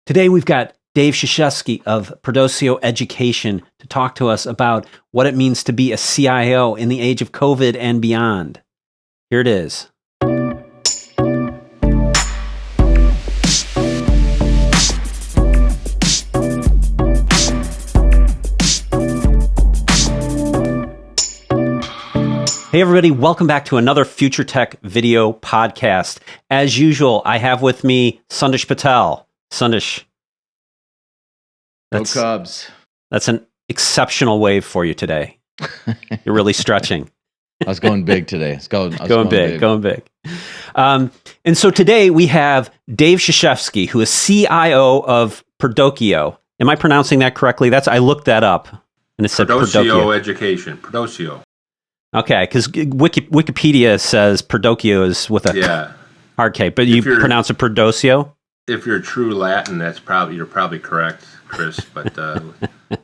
Today we've got Dave Czeszewski of Perdoceo Education to talk to us about what it means to be a CIO in the age of COVID and beyond. Here it is. Hey everybody, welcome back to another FUTRtech video podcast. As usual, I have with me Sundish Patel. Sundish. Go Cubs. That's an exceptional wave for you today. You're really stretching. I was going big today. Going big. And so today we have Dave Czeszewski, who is CIO of Perdoceo. Am I pronouncing that correctly? I looked that up, and it said Perdoceo Education. Perdoceo. Okay, because Wikipedia says Perdoceo is with a hard K, but you pronounce it Perdoceo? If you're true Latin, you're probably correct, Chris, but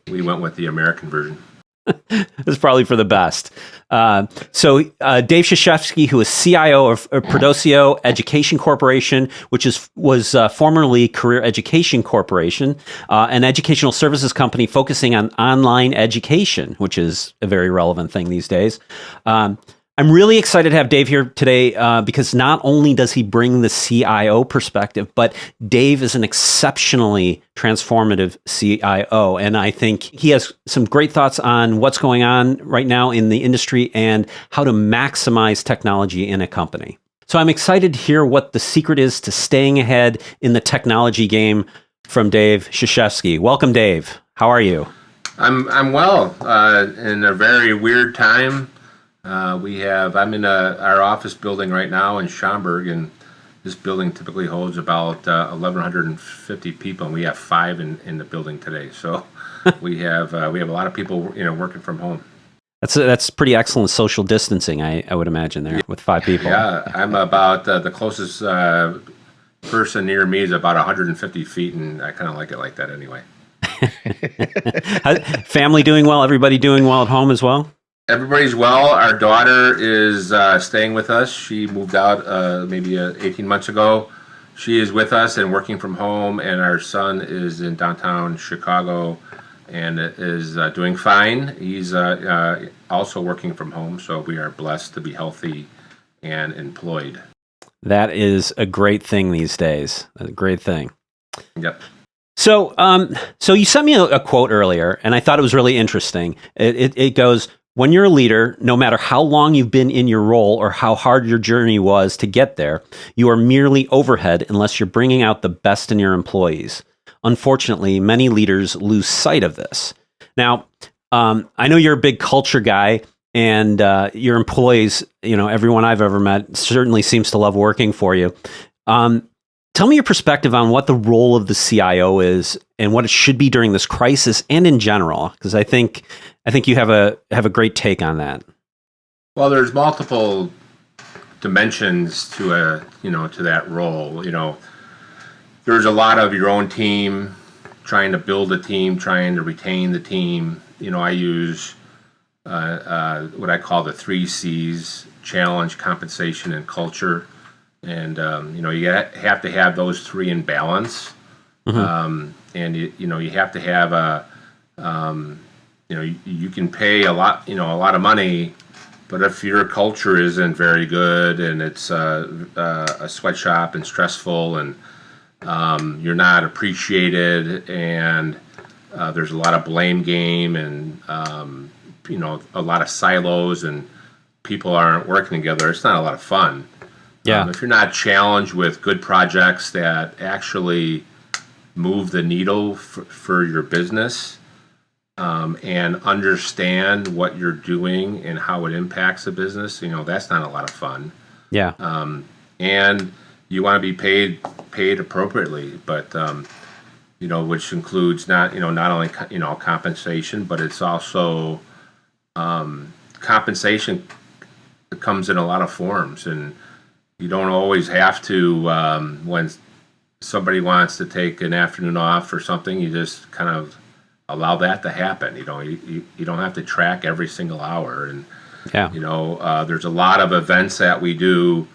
we went with the American version. It's probably for the best. So Dave Czeszewski, who is CIO of Perdoceo Education Corporation, which was formerly Career Education Corporation, an educational services company focusing on online education, which is a very relevant thing these days. I'm really excited to have Dave here today because not only does he bring the CIO perspective, but Dave is an exceptionally transformative CIO. And I think he has some great thoughts on what's going on right now in the industry and how to maximize technology in a company. So I'm excited to hear what the secret is to staying ahead in the technology game from Dave Czeszewski. Welcome, Dave. How are you? I'm well. In a very weird time. I'm in our office building right now in Schaumburg, and this building typically holds about 1,150 people, and we have 5 in the building today. So we have a lot of people working from home. That's pretty excellent social distancing, I would imagine there with 5 people. Yeah, I'm about the closest person near me is about 150 feet, and I kind of like it like that anyway. Family doing well? Everybody doing well at home as well? Everybody's well. Our daughter is staying with us. She moved out maybe 18 months ago. She is with us and working from home, and our son is in downtown Chicago and is doing fine. He's also working from home, so we are blessed to be healthy and employed. That is a great thing these days. A great thing. Yep. So you sent me a quote earlier, and I thought it was really interesting. It goes, when you're a leader, no matter how long you've been in your role or how hard your journey was to get there, you are merely overhead unless you're bringing out the best in your employees. Unfortunately, many leaders lose sight of this. Now, I know you're a big culture guy, and your employees, everyone I've ever met certainly seems to love working for you. Tell me your perspective on what the role of the CIO is and what it should be during this crisis and in general, because I think you have a great take on that. Well, there's multiple dimensions to that role. There's a lot of your own team, trying to build a team, trying to retain the team. I use what I call the 3 C's: challenge, compensation, and culture. And you have to have those 3 in balance. Mm-hmm. And you have to have you can pay a lot of money, but if your culture isn't very good and it's a sweatshop and stressful and you're not appreciated and there's a lot of blame game and a lot of silos and people aren't working together, it's not a lot of fun. Yeah. If you're not challenged with good projects that actually move the needle for your business and understand what you're doing and how it impacts the business, that's not a lot of fun. Yeah. And you want to be paid appropriately, but which includes not only compensation, but it's also compensation comes in a lot of forms, and you don't always have to, when somebody wants to take an afternoon off or something, you just kind of allow that to happen. You don't have to track every single hour. And, there's a lot of events that we do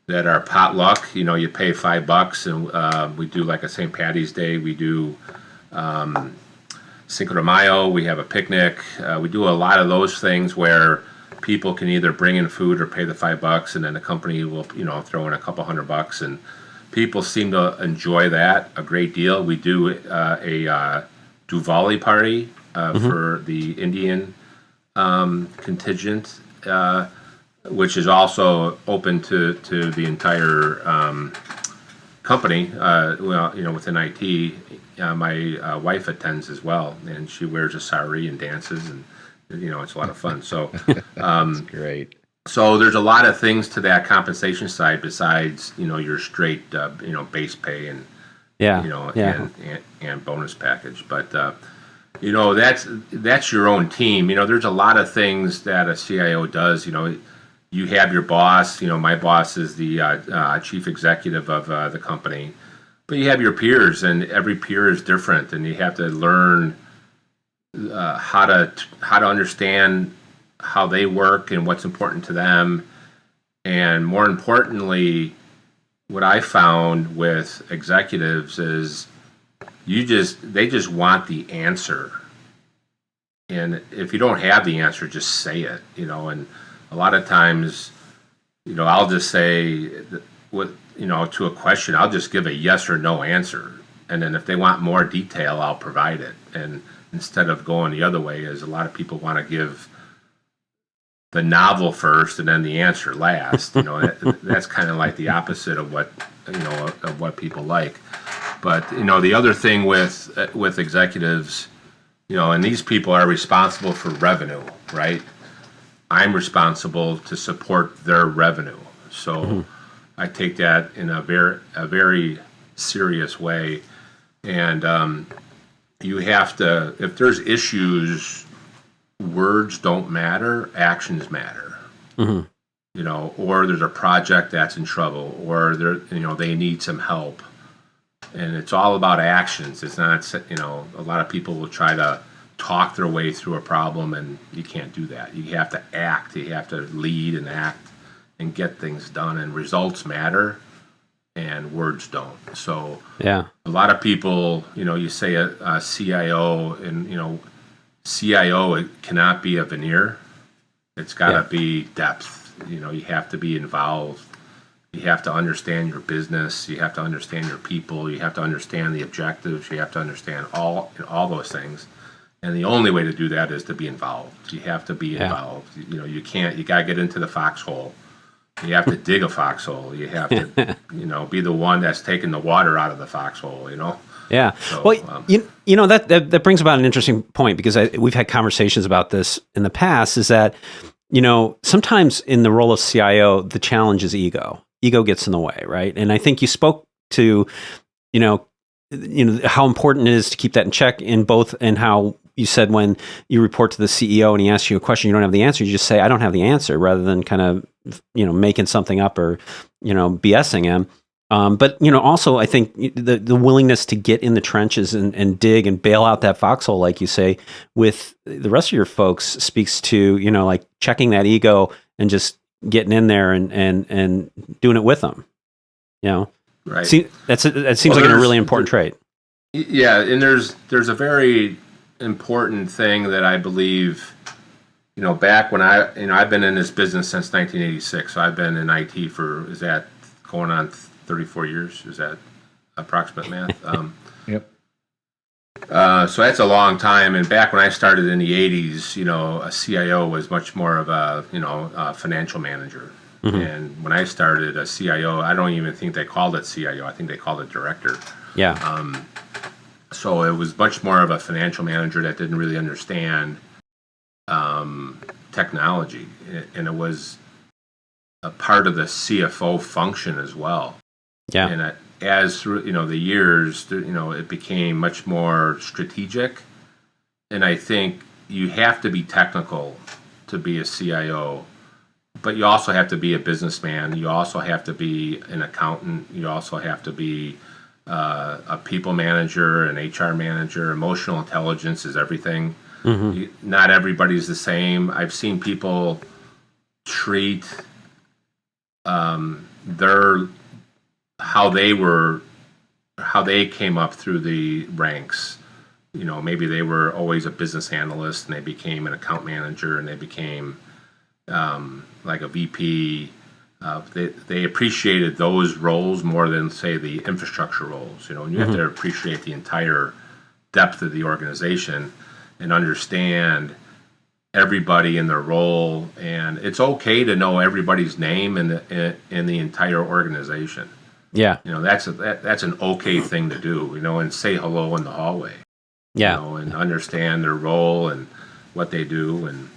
that are potluck. You know, you pay $5, and we do like a St. Patty's Day. We do Cinco de Mayo. We have a picnic. We do a lot of those things where people can either bring in food or pay the $5, and then the company will, you know, throw in a couple $100, and people seem to enjoy that a great deal. We do a Diwali party for the Indian contingent, which is also open to the entire company. Well, you know, within IT, my wife attends as well, and she wears a sari and dances, and you know, it's a lot of fun. So That's great. so there's a lot of things to that compensation side besides, you know, your straight you know, base pay and you know, and bonus package. But you know, that's your own team. You know, there's a lot of things that a CIO does. You know, you have your boss. You know, my boss is the chief executive of the company, but you have your peers, and every peer is different, and you have to learn how to understand how they work and what's important to them. And more importantly, what I found with executives is they just want the answer. And if you don't have the answer, just say it, you know. And a lot of times, you know, I'll just say you know, to a question, I'll just give a yes or no answer. And then if they want more detail, I'll provide it. And instead of going the other way, as a lot of people want to give the novel first and then the answer last. You know, that's kind of like the opposite of what, you know, of what people like. But you know, the other thing with executives, you know, and these people are responsible for revenue, right? I'm responsible to support their revenue, so I take that in a very serious way. And you have to, if there's issues, words don't matter, actions matter. You know, or there's a project that's in trouble, or you know, they need some help, and it's all about actions. It's not, you know, a lot of people will try to talk their way through a problem, and you can't do that. You have to act. You have to lead and act and get things done. And results matter, and words don't. So a lot of people, you know, you say a CIO, and you know, CIO, it cannot be a veneer. It's got to be depth. You know, you have to be involved. You have to understand your business. You have to understand your people. You have to understand the objectives. You have to understand all those things. And the only way to do that is to be involved. You have to be involved. You know, you got to get into the foxhole. You have to dig a foxhole. You have to, you know, be the one that's taking the water out of the foxhole, you know? Yeah. So, well, you know, that brings about an interesting point, because we've had conversations about this in the past, is that, you know, sometimes in the role of CIO, the challenge is ego. Ego gets in the way, right? And I think you spoke to, you know, how important it is to keep that in check and how you said when you report to the CEO and he asks you a question, you don't have the answer, you just say, I don't have the answer, rather than kind of, you know, making something up or, you know, BSing him. But, you know, also I think the willingness to get in the trenches and dig and bail out that foxhole, like you say, with the rest of your folks speaks to, you know, like checking that ego and just getting in there and doing it with them, you know? Right. That seems like a really important trait. Yeah. And there's a very important thing that I believe, you know, back when I've been in this business since 1986. So I've been in IT for, is that going on 34 years? Is that approximate math? Yep. So that's a long time. And back when I started in the 80s, you know, a CIO was much more of a, you know, a financial manager. And when I started, a CIO, I don't even think they called it CIO. I think they called it director. Yeah. So it was much more of a financial manager that didn't really understand technology. And it was a part of the CFO function as well. Yeah. And as through, you know, the years, you know, it became much more strategic. And I think you have to be technical to be a CIO, but you also have to be a businessman. You also have to be an accountant. You also have to be a people manager, an HR manager. Emotional intelligence is everything. Not everybody's the same. I've seen people treat how they came up through the ranks. Maybe they were always a business analyst and they became an account manager and they became like a VP. They appreciated those roles more than, say, the infrastructure roles. And you have to appreciate the entire depth of the organization and understand everybody in their role. And it's okay to know everybody's name in the entire organization. Yeah. That's an okay thing to do. And say hello in the hallway. Yeah. And understand their role and what they do, and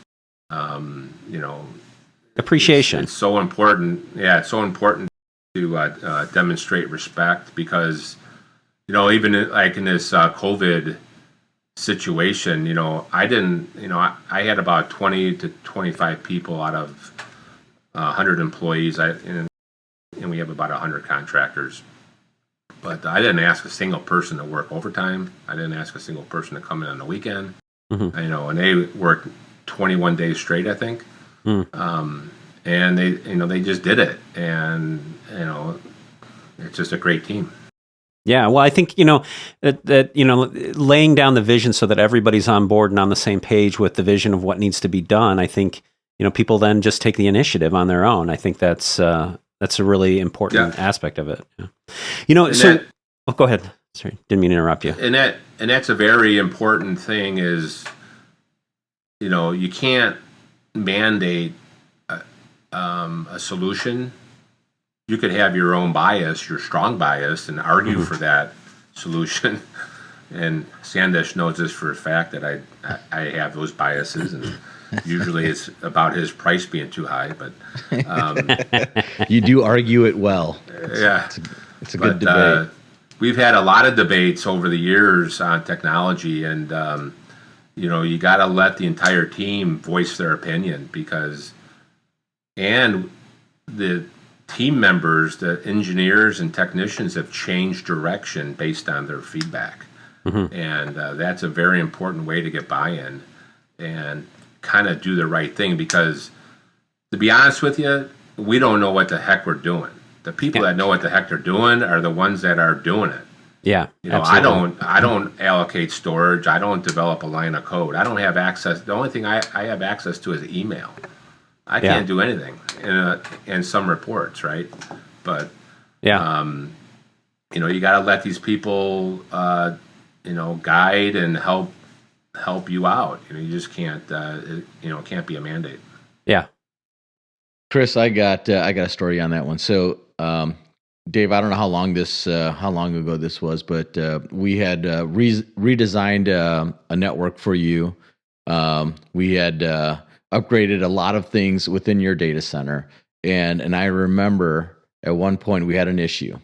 appreciation. It's so important. Yeah, it's so important to demonstrate respect because, even in this COVID situation, I had about 20 to 25 people out of 100 employees, and we have about 100 contractors. But I didn't ask a single person to work overtime. I didn't ask a single person to come in on the weekend. And they worked 21 days straight, I think. And they just did it, and it's just a great team. Yeah, well, I think that laying down the vision so that everybody's on board and on the same page with the vision of what needs to be done. I think people then just take the initiative on their own. I think that's a really important aspect of it. Yeah. Go ahead. Sorry, didn't mean to interrupt you. And that's a very important thing. Is you can't mandate a solution. You could have your own bias, your strong bias, and argue for that solution. And Sandesh knows this for a fact that I have those biases, and usually it's about his price being too high. But you do argue it well. Yeah, it's a good debate. We've had a lot of debates over the years on technology, and you got to let the entire team voice their opinion and the team members, the engineers and technicians have changed direction based on their feedback. And that's a very important way to get buy-in and kind of do the right thing, because to be honest with you, we don't know what the heck we're doing. The people that know what the heck they're doing are the ones that are doing it. Yeah, absolutely. I don't allocate storage. I don't develop a line of code. I don't have access. The only thing I have access to is email. I can't do anything in some reports, right? But you got to let these people guide and help you out. You just can't it can't be a mandate. Yeah. Chris, I got a story on that one. So, Dave, I don't know how long ago this was, but we had redesigned a network for you. We had upgraded a lot of things within your data center, and I remember at one point we had an issue.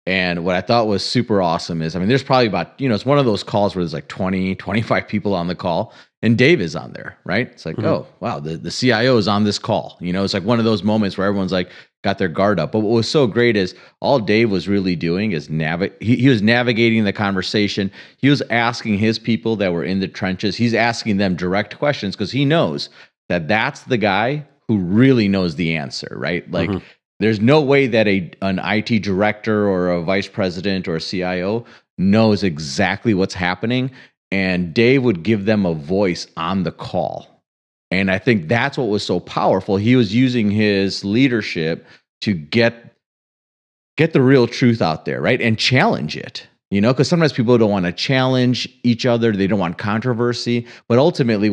And what I thought was super awesome is, there's probably about, it's one of those calls where there's like 20, 25 people on the call, and Dave is on there, right? It's like, oh, wow, the CIO is on this call. It's like one of those moments where everyone's like got their guard up. But what was so great is all Dave was really doing is he was navigating the conversation. He was asking his people that were in the trenches, he's asking them direct questions because he knows that that's the guy who really knows the answer, right? Like, there's no way that an IT director or a vice president or a CIO knows exactly what's happening, and Dave would give them a voice on the call. And I think that's what was so powerful. He was using his leadership to get the real truth out there, right? And challenge it, because sometimes people don't want to challenge each other. They don't want controversy. But ultimately,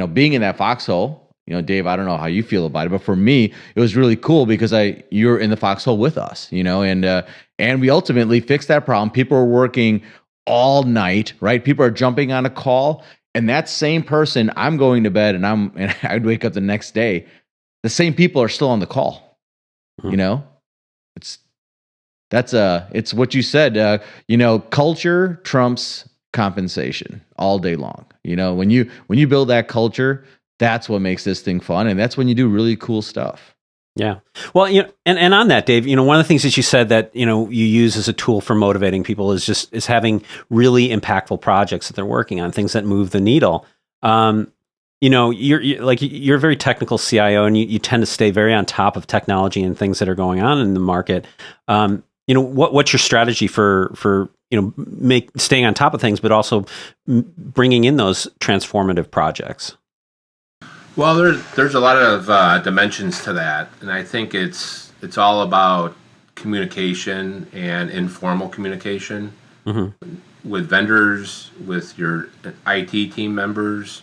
being in that foxhole, Dave, I don't know how you feel about it, but for me, it was really cool because you're in the foxhole with us, and we ultimately fixed that problem. People are working all night, right? People are jumping on a call, and that same person, I'm going to bed and I'd wake up the next day. The same people are still on the call. It's what you said. Culture trumps compensation all day long. When you build that culture, that's what makes this thing fun, and that's when you do really cool stuff. Yeah. Well, and on that, Dave, one of the things that you said that, you use as a tool for motivating people is having really impactful projects that they're working on, things that move the needle. you're a very technical CIO, and you tend to stay very on top of technology and things that are going on in the market. What's your strategy for staying on top of things, but also bringing in those transformative projects? Well, there's a lot of dimensions to that, and I think it's all about communication and informal communication with vendors, with your IT team members,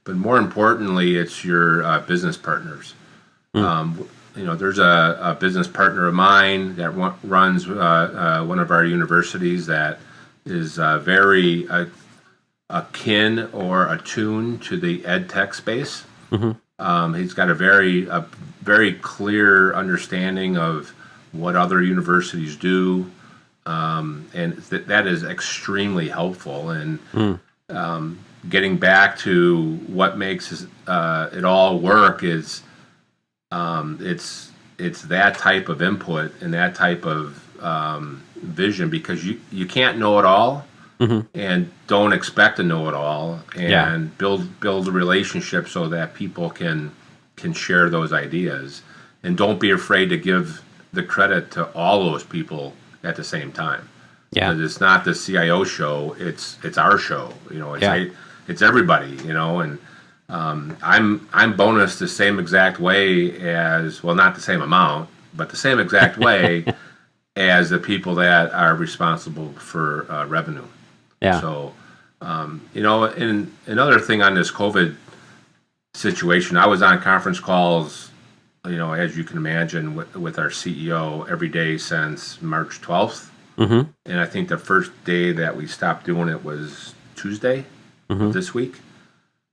but more importantly, it's your business partners. There's a business partner of mine that runs one of our universities that is very akin or attuned to the ed tech space. He's got a very clear understanding of what other universities do, and that is extremely helpful. And getting back to what makes it all work is it's that type of input and that type of vision, because you can't know it all. And don't expect to know it all, and build a relationship so that people can share those ideas, and don't be afraid to give the credit to all those people at the same time. Because it's not the CIO show; it's our show. It's everybody. And I'm bonus the same exact way as, well, not the same amount, but the same exact way as the people that are responsible for revenue. So, another thing on this COVID situation, I was on conference calls, as you can imagine, with our CEO every day since March 12th. And I think the first day that we stopped doing it was Tuesday of this week.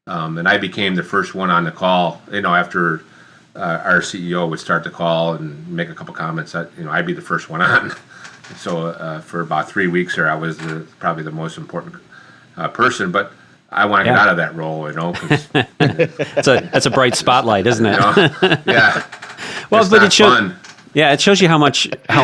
And I became the first one on the call, after our CEO would start the call and make a couple comments, I'd be the first one on. So for about 3 weeks there, I was probably the most important person, but I want to get out of that role, 'cause, that's a bright spotlight, isn't it? Yeah. Well, it's but not it shows. fun. Yeah, it shows you how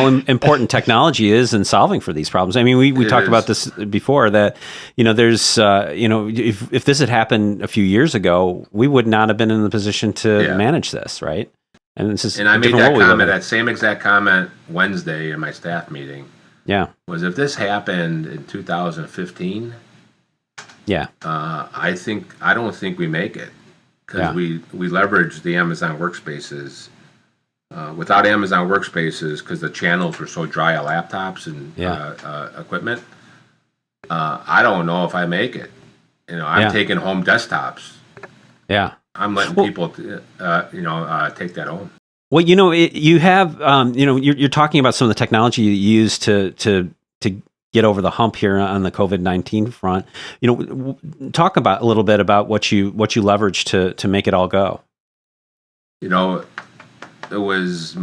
important technology is in solving for these problems. I mean, we talked about this before, that there's if this had happened a few years ago, we would not have been in the position to manage this, right? And this is I made that same exact comment Wednesday in my staff meeting. Was if this happened in 2015, I don't think we make it, because we leveraged the Amazon workspaces. Without Amazon workspaces, because the channels were so dry of laptops and equipment, I don't know if I make it. I'm taking home desktops. I'm letting people, take that home. Well, you have, you're talking about some of the technology you use to get over the hump here on the COVID-19 front. Talk about a little bit about what you leverage to make it all go. It was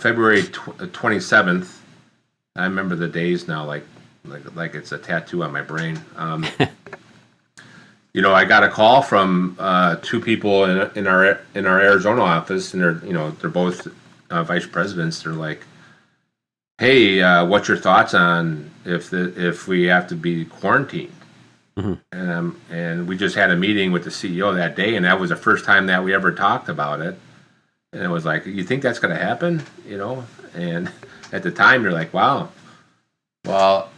February 27th. I remember the days now, like it's a tattoo on my brain. I got a call from two people in our Arizona office, and they're both vice presidents. They're like, "Hey, what's your thoughts on if we have to be quarantined?" And we just had a meeting with the CEO that day, and that was the first time that we ever talked about it. And it was like, "You think that's going to happen?" And at the time, you're like, "Wow." Well,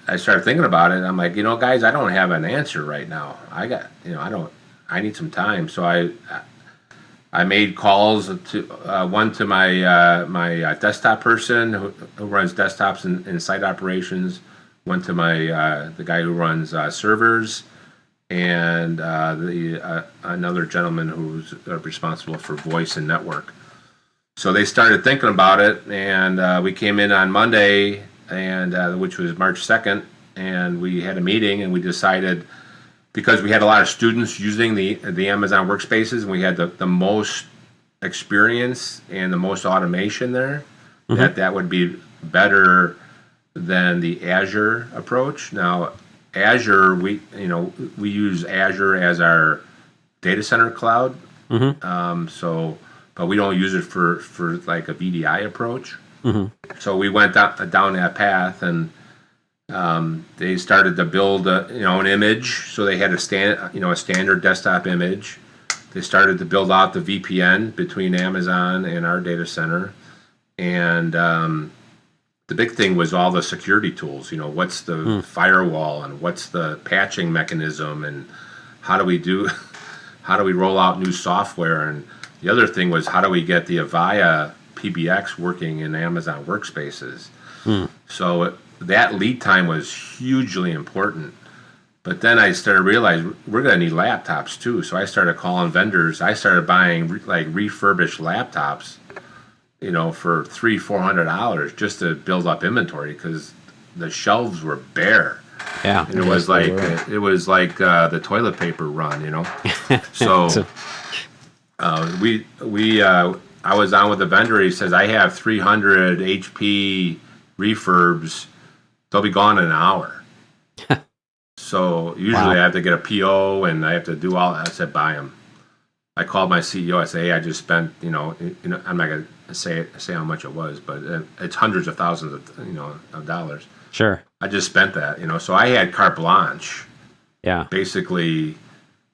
I started thinking about it, and I'm like, guys, I don't have an answer right now. I need some time. So I made calls to one to my desktop person who runs desktops and site operations, one to the guy who runs servers, and another gentleman who's responsible for voice and network. So they started thinking about it, and we came in on Monday, and which was March 2nd, and we had a meeting, and we decided, because we had a lot of students using the Amazon workspaces, and we had the most experience and the most automation there, that would be better than the Azure approach. Now, Azure, we use Azure as our data center cloud. But we don't use it for like a VDI approach. So we went down that path, and They started to build an image, so they had a standard desktop image. They started to build out the VPN between Amazon and our data center, and the big thing was all the security tools. What's the firewall and what's the patching mechanism, and how do we roll out new software, and the other thing was how do we get the Avaya PBX working in Amazon workspaces. So that lead time was hugely important. But then I started realizing we're going to need laptops too. So I started calling vendors. I started buying refurbished laptops, for $300-$400 just to build up inventory because the shelves were bare. Yeah, and it was like the toilet paper run. So I was on with the vendor. He says I have 300 HP refurbs. They'll be gone in an hour. So usually I have to get a PO and I have to do all that. I said, buy them. I called my CEO. I say, hey, I just spent, I'm not going to say how much it was, but it's hundreds of thousands of dollars. Sure. I just spent that, so I had carte blanche. Yeah. Basically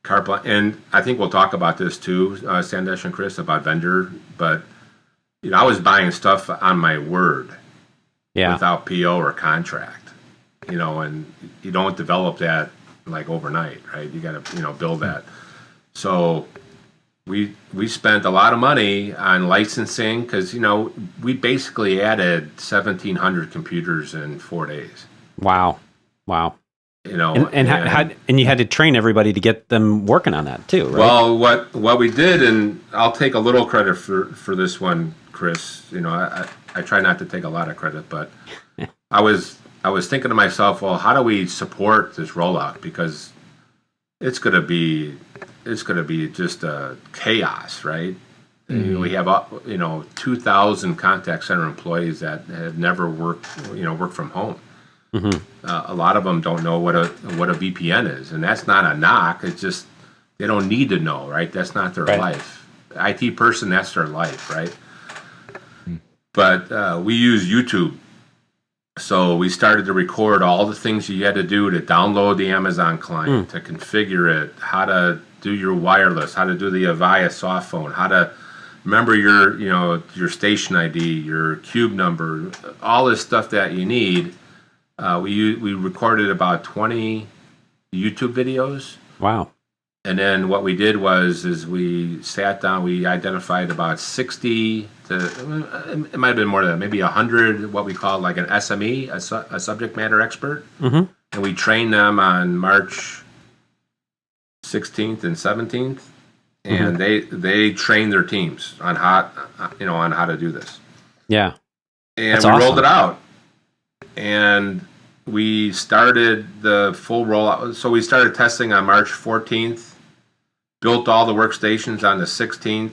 carte blanche. And I think we'll talk about this too, Sandesh and Chris, about vendor, but I was buying stuff on my word. Yeah. Without PO or contract, and you don't develop that overnight, right? You got to, build that. So we spent a lot of money on licensing because, we basically added 1,700 computers in 4 days. Wow. And you had to train everybody to get them working on that too, right? Well, what we did, and I'll take a little credit for this one, Chris. I try not to take a lot of credit, but I was thinking to myself, well, how do we support this rollout? Because it's going to be just a chaos, right? Mm-hmm. We have 2,000 contact center employees that have never worked from home. Mm-hmm. A lot of them don't know what a VPN is, and that's not a knock. It's just they don't need to know, right? That's not their life. IT person, that's their life, right? But we use YouTube. So we started to record all the things you had to do to download the Amazon client, to configure it, how to do your wireless, how to do the Avaya soft phone, how to remember your station ID, your cube number, all this stuff that you need. We recorded about 20 YouTube videos. Wow. And then what we did is we sat down, we identified about 60 it might have been more than that, maybe 100, what we call like an SME, a subject matter expert. Mm-hmm. And we trained them on March 16th and 17th. And they trained their teams on how to do this. Yeah. And that's awesome. Rolled it out. And we started the full rollout. So we started testing on March 14th, built all the workstations on the 16th,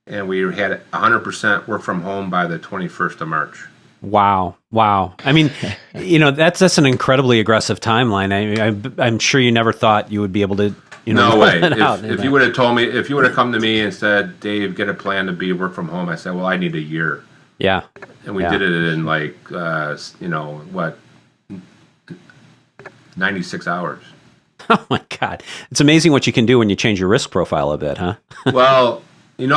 and we had 100% work from home by the 21st of March. Wow. I mean, that's an incredibly aggressive timeline. I'm sure you never thought you would be able to, no way. If you would have told me, if you would have come to me and said, Dave, get a plan to be work from home, I said, well, I need a year. Yeah. And we did it in 96 hours. Oh my God. It's amazing what you can do when you change your risk profile a bit, huh? Well, and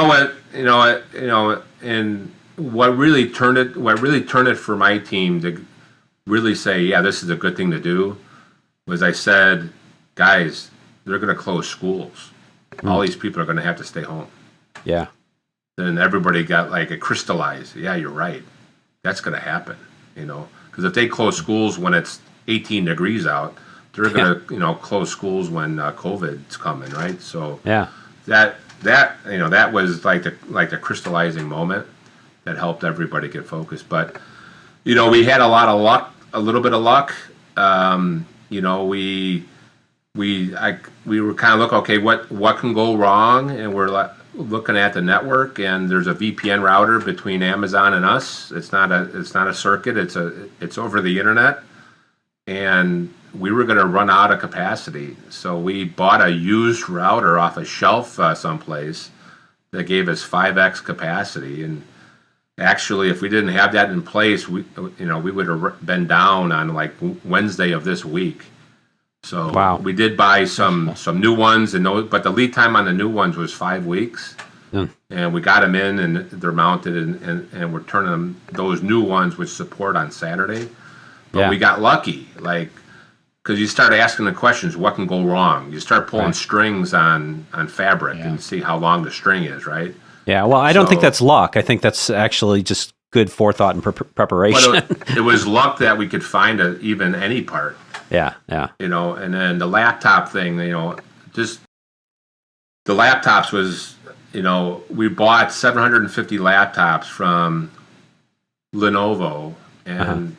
what really turned it for my team to really say, yeah, this is a good thing to do, was I said, guys, they're going to close schools. All these people are going to have to stay home. Yeah. Then everybody got it crystallized. Yeah, you're right. That's going to happen, because if they close schools when it's 18 degrees out, they're going to close schools when COVID's coming, right? So that was like the crystallizing moment that helped everybody get focused. But we had a lot of luck, a little bit of luck. We were kind of looking, okay, what can go wrong, and we're looking at the network, and there's a VPN router between Amazon and us. It's not a circuit. It's over the internet, and we were going to run out of capacity. So we bought a used router off a shelf someplace that gave us 5x capacity, and actually, if we didn't have that in place, we would have been down on like Wednesday of this week. So wow. we did buy some new ones, but the lead time on the new ones was 5 weeks. And we got them in, and they're mounted, and we're turning those new ones with support on Saturday. But we got lucky, like, because you start asking the questions, what can go wrong? You start pulling strings on fabric and see how long the string is, right? Yeah, well, I don't think that's luck. I think that's actually just good forethought and preparation. But it was luck that we could find even any part. Yeah. And then the laptop thing, just the laptops was, we bought 750 laptops from Lenovo, and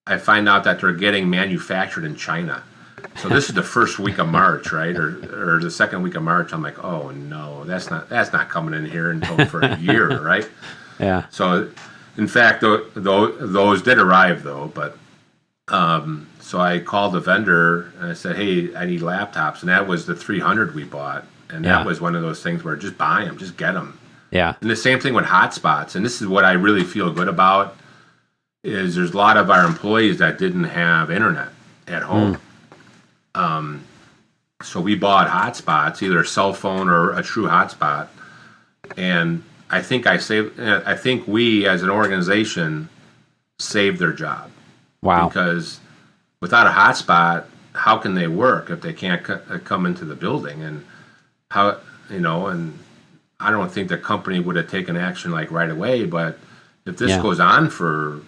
I find out that they're getting manufactured in China. So this is the first week of March, right, or the second week of March. I'm like, oh no, that's not coming in here until for a year, right? Yeah. So, in fact, those did arrive though, but so I called the vendor and I said, hey, I need laptops, and that was the 300 we bought, and that was one of those things where just buy them, just get them. Yeah. And the same thing with hotspots, and this is what I really feel good about. Is there's a lot of our employees that didn't have internet at home. So we bought hotspots, either a cell phone or a true hotspot. And I think we as an organization saved their job. Wow. Because without a hotspot, how can they work if they can't come into the building? And and I don't think the company would have taken action like right away, but if this goes on for,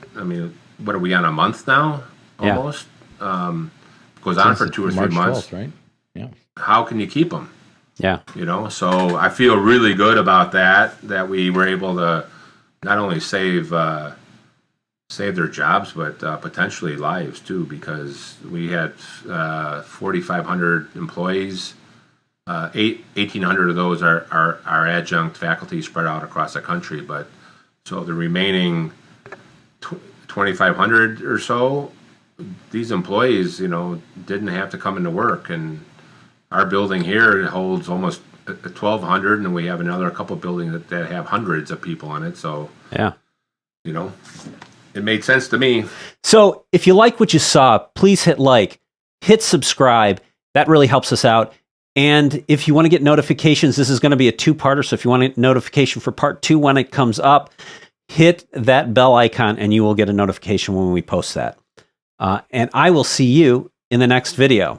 what are we on, a month now? Almost? Goes on for 2 or 3 March months. 12th, right? Yeah. How can you keep them? Yeah. So I feel really good about that we were able to not only save their jobs, but potentially lives too, because we had 4,500 employees. 1,800 of those are adjunct faculty spread out across the country, but so the remaining 2,500 or so, these employees, didn't have to come into work. And our building here holds almost 1,200, and we have another couple of buildings that have hundreds of people in it. So, it made sense to me. So if you like what you saw, please hit like, hit subscribe. That really helps us out. And if you want to get notifications, this is going to be a 2-parter. So if you want a notification for part 2 when it comes up, hit that bell icon and you will get a notification when we post that. And I will see you in the next video.